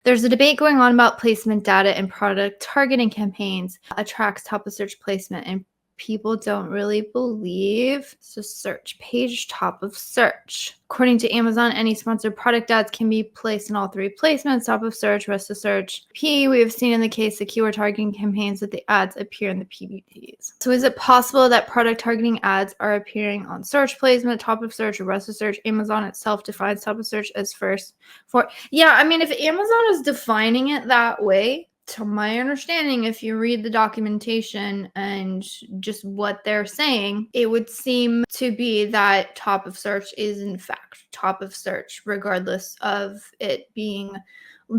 There's a debate going on about placement data and product targeting campaigns attracts top of search placement, and people don't really believe. So search page top of search. According to Amazon, any sponsored product ads can be placed in all three placements, top of search, rest of search. We have seen in the case of keyword targeting campaigns that the ads appear in the PPTs. So is it possible that product targeting ads are appearing on search placement, top of search, or rest of search? Amazon itself defines top of search as first for. Yeah, I mean, if Amazon is defining it that way, to my understanding, if you read the documentation and just what they're saying, it would seem to be that top of search is in fact top of search, regardless of it being,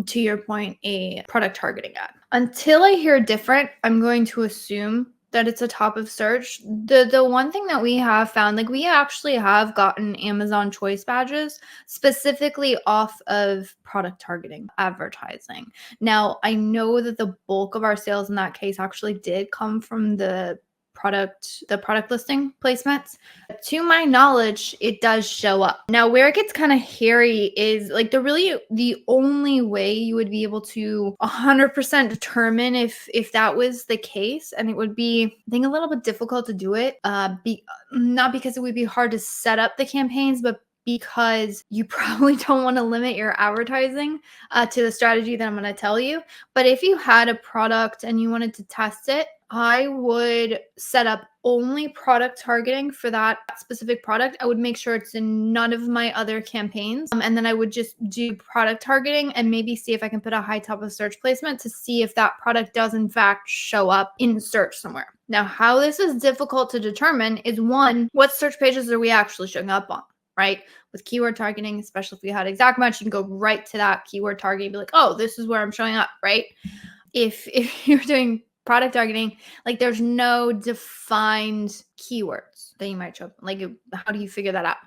to your point, a product targeting ad. Until I hear different, I'm going to assume that it's a top of search. The one thing that we have found, like, we actually have gotten Amazon choice badges specifically off of product targeting advertising. Now, I know that the bulk of our sales in that case actually did come from the product listing placements. To my knowledge, it does show up. Now, where it gets kind of hairy is like the only way you would be able to 100% determine if that was the case, and it would be, I think, a little bit difficult to do it. Not because it would be hard to set up the campaigns, but because you probably don't want to limit your advertising to the strategy that I'm going to tell you. But if you had a product and you wanted to test it, I would set up only product targeting for that specific product. I would make sure it's in none of my other campaigns. And then I would just do product targeting and maybe see if I can put a high top of search placement to see if that product does in fact show up in search somewhere. Now, how this is difficult to determine is, one, what search pages are we actually showing up on? Right? With keyword targeting, especially if you had exact match, you can go right to that keyword target and be like, oh, this is where I'm showing up, right? If you're doing product targeting, like, there's no defined keywords that you might show up. Like, how do you figure that out?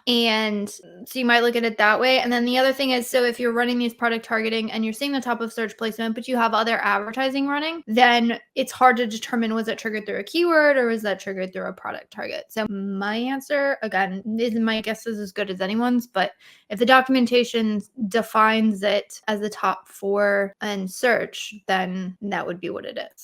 And so you might look at it that way. And then the other thing is, so if you're running these product targeting and you're seeing the top of search placement, but you have other advertising running, then it's hard to determine, was it triggered through a keyword or was that triggered through a product target? So my answer, again, my guess is as good as anyone's, but if the documentation defines it as the top 4 in search, then that would be what it is.